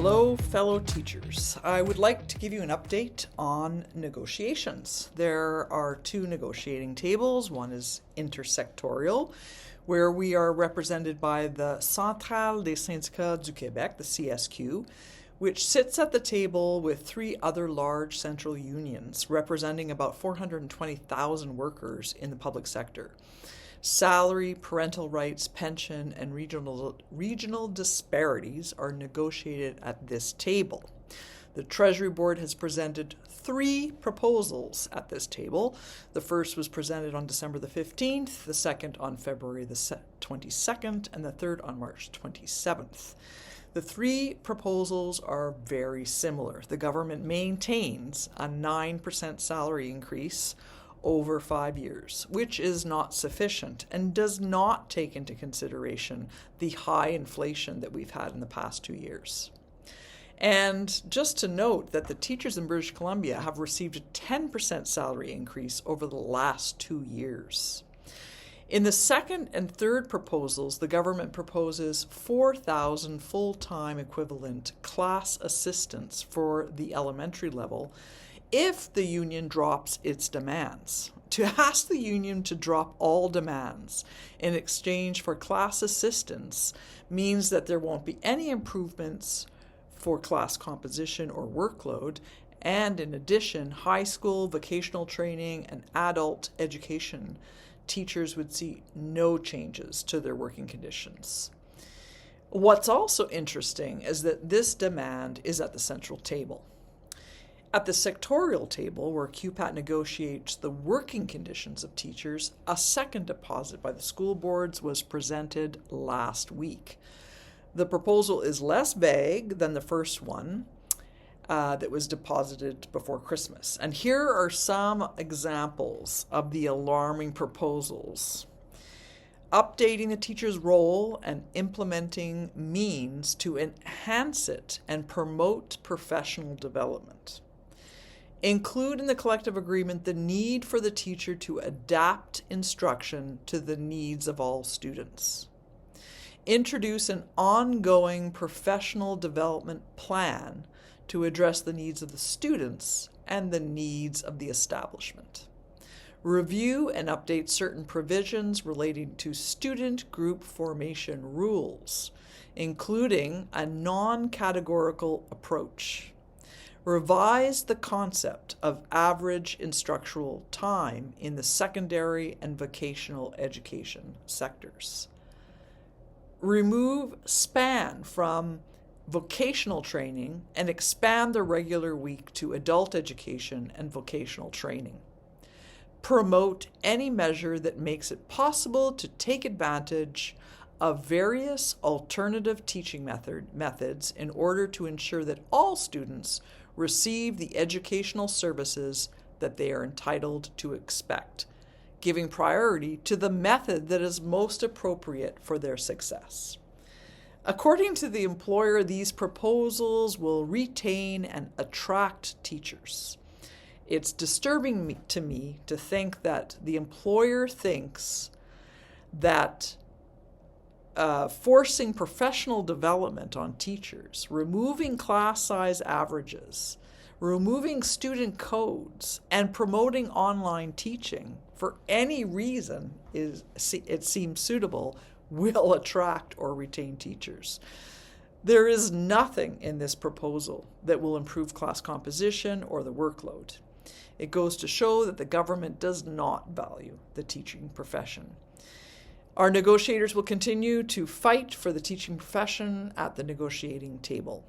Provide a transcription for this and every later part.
Hello, fellow teachers. I would like to give you an update on negotiations. There are two negotiating tables. One is intersectorial, where we are represented by the Centrale des syndicats du Québec, the CSQ, which sits at the table with three other large central unions representing about 420,000 workers in the public sector. Salary, parental rights, pension, and regional disparities are negotiated at this table. The Treasury Board has presented three proposals at this table. The first was presented on December the 15th, the second on February the 22nd, and the third on March 27th. The three proposals are very similar. The government maintains a 9% salary increase over 5 years, which is not sufficient and does not take into consideration the high inflation that we've had in the past 2 years. And just to note that the teachers in British Columbia have received a 10% salary increase over the last 2 years. In the second and third proposals, the government proposes 4,000 full-time equivalent class assistants for the elementary level if the union drops its demands. To ask the union to drop all demands in exchange for class assistance means that there won't be any improvements for class composition or workload, and in addition, high school, vocational training, and adult education teachers would see no changes to their working conditions. What's also interesting is that this demand is at the central table. At the sectorial table, where QPAT negotiates the working conditions of teachers, a second deposit by the school boards was presented last week. The proposal is less vague than the first one that was deposited before Christmas. And here are some examples of the alarming proposals. Updating the teacher's role and implementing means to enhance it and promote professional development. Include in the collective agreement the need for the teacher to adapt instruction to the needs of all students. Introduce an ongoing professional development plan to address the needs of the students and the needs of the establishment. Review and update certain provisions relating to student group formation rules, including a non-categorical approach. Revise the concept of average instructional time in the secondary and vocational education sectors. Remove SPAN from vocational training and expand the regular week to adult education and vocational training. Promote any measure that makes it possible to take advantage of various alternative teaching methods in order to ensure that all students receive the educational services that they are entitled to expect, giving priority to the method that is most appropriate for their success. According to the employer, these proposals will retain and attract teachers. It's disturbing to me to think that the employer thinks that forcing professional development on teachers, removing class size averages, removing student codes, and promoting online teaching for any reason it seems suitable will attract or retain teachers. There is nothing in this proposal that will improve class composition or the workload. It goes to show that the government does not value the teaching profession. Our negotiators will continue to fight for the teaching profession at the negotiating table.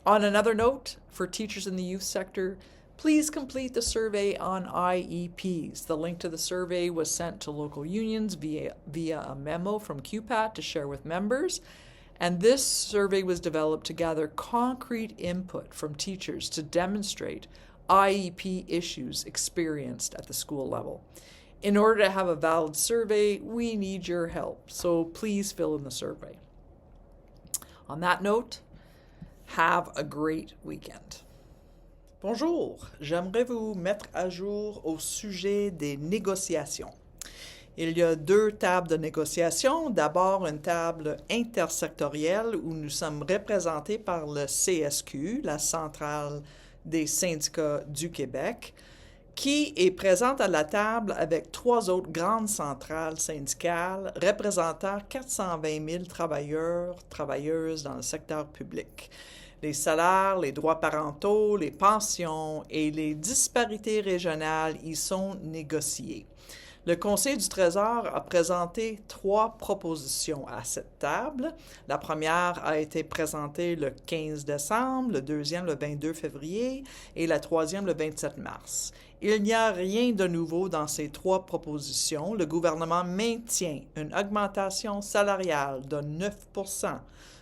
On another note, for teachers in the youth sector, please complete the survey on IEPs. The link to the survey was sent to local unions via a memo from QPAT to share with members, and this survey was developed to gather concrete input from teachers to demonstrate IEP issues experienced at the school level. In order to have a valid survey, we need your help, so please fill in the survey. On that note, have a great weekend. Bonjour, j'aimerais vous mettre à jour au sujet des négociations. Il y a 2 tables de négociation. D'abord, une table intersectorielle où nous sommes représentés par le CSQ, la Centrale des syndicats du Québec, qui est présente à la table avec 3 autres grandes centrales syndicales représentant 420 000 travailleurs, travailleuses dans le secteur public. Les salaires, les droits parentaux, les pensions et les disparités régionales y sont négociés. Le Conseil du Trésor a présenté 3 propositions à cette table. La première a été présentée le 15 décembre, le deuxième le 22 février et la troisième le 27 mars. Il n'y a rien de nouveau dans ces 3 propositions. Le gouvernement maintient une augmentation salariale de 9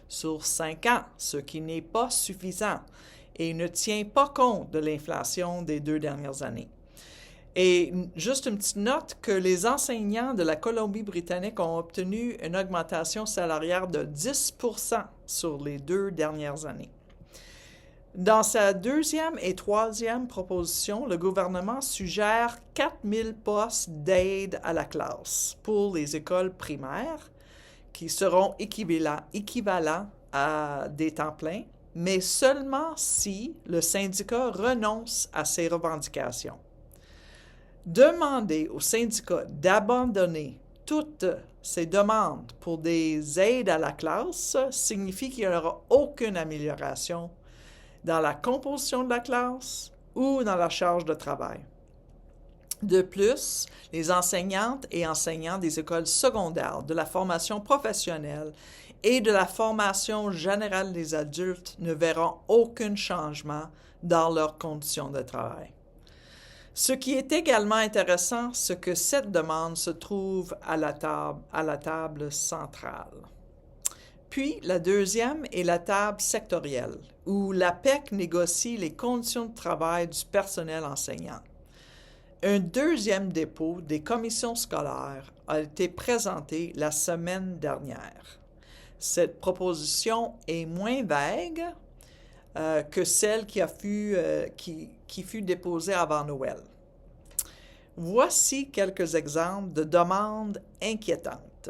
sur 5 ans, ce qui n'est pas suffisant et ne tient pas compte de l'inflation des 2 dernières années. Et juste une petite note que les enseignants de la Colombie-Britannique ont obtenu une augmentation salariale de 10 sur les 2 dernières années. Dans sa deuxième et troisième proposition, le gouvernement suggère 4 000 postes d'aide à la classe pour les écoles primaires qui seront équivalents à des temps pleins, mais seulement si le syndicat renonce à ses revendications. Demander au syndicat d'abandonner toutes ces demandes pour des aides à la classe signifie qu'il n'y aura aucune amélioration dans la composition de la classe ou dans la charge de travail. De plus, les enseignantes et enseignants des écoles secondaires, de la formation professionnelle et de la formation générale des adultes ne verront aucun changement dans leurs conditions de travail. Ce qui est également intéressant, c'est que cette demande se trouve à la table centrale. Puis, la deuxième est la table sectorielle, où l'APEC négocie les conditions de travail du personnel enseignant. Un deuxième dépôt des commissions scolaires a été présenté la semaine dernière. Cette proposition est moins vague que celle qui fut déposée avant Noël. Voici quelques exemples de demandes inquiétantes.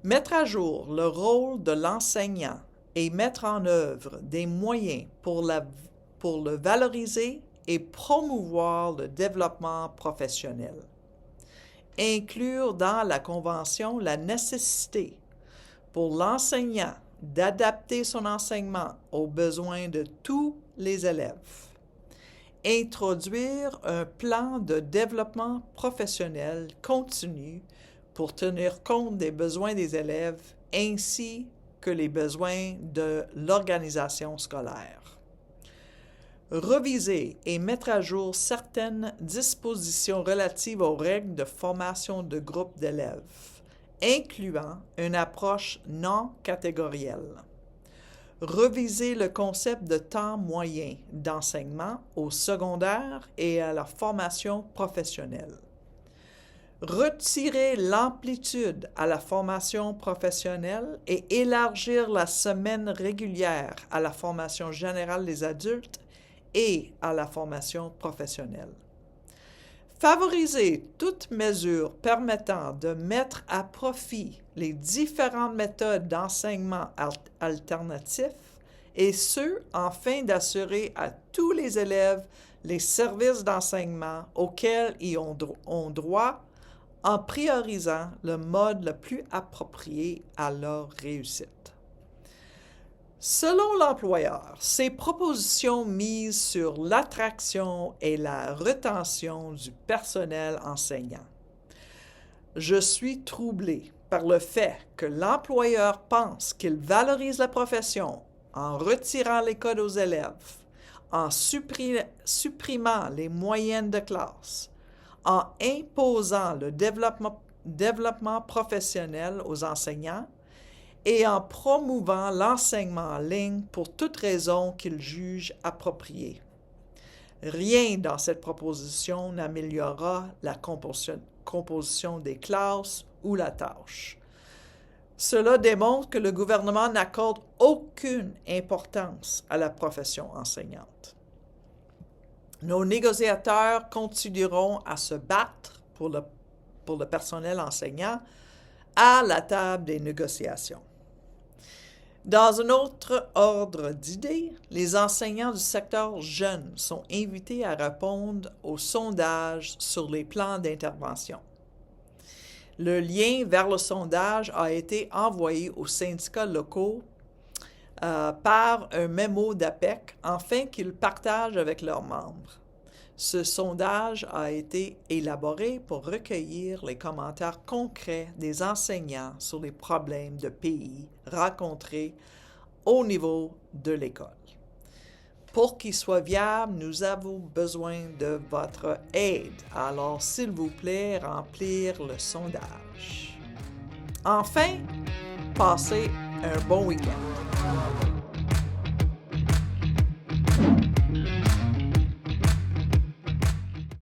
Mettre à jour le rôle de l'enseignant et mettre en œuvre des moyens pour le valoriser et promouvoir le développement professionnel. Inclure dans la Convention la nécessité pour l'enseignant d'adapter son enseignement aux besoins de tous les élèves. Introduire un plan de développement professionnel continu pour tenir compte des besoins des élèves ainsi que les besoins de l'organisation scolaire. Reviser et mettre à jour certaines dispositions relatives aux règles de formation de groupes d'élèves, incluant une approche non catégorielle. Reviser le concept de temps moyen d'enseignement au secondaire et à la formation professionnelle. Retirer l'amplitude à la formation professionnelle et élargir la semaine régulière à la formation générale des adultes et à la formation professionnelle. Favoriser toute mesure permettant de mettre à profit les différentes méthodes d'enseignement alternatifs et ce, afin d'assurer à tous les élèves les services d'enseignement auxquels ils ont droit en priorisant le mode le plus approprié à leur réussite. Selon l'employeur, ces propositions misent sur l'attraction et la rétention du personnel enseignant. Je suis troublé par le fait que l'employeur pense qu'il valorise la profession en retirant les codes aux élèves, en supprimant les moyennes de classe, en imposant le développement professionnel aux enseignants et en promouvant l'enseignement en ligne pour toute raison qu'il juge appropriée. Rien dans cette proposition n'améliorera la composition des classes ou la tâche. Cela démontre que le gouvernement n'accorde aucune importance à la profession enseignante. Nos négociateurs continueront à se battre pour pour le personnel enseignant à la table des négociations. Dans un autre ordre d'idées, les enseignants du secteur jeune sont invités à répondre aux sondages sur les plans d'intervention. Le lien vers le sondage a été envoyé aux syndicats locaux par un mémo d'APEC afin qu'ils partagent avec leurs membres. Ce sondage a été élaboré pour recueillir les commentaires concrets des enseignants sur les problèmes de pays rencontrés au niveau de l'école. Pour qu'il soit viable, nous avons besoin de votre aide. Alors, s'il vous plaît, remplir le sondage. Enfin, passez un bon week-end.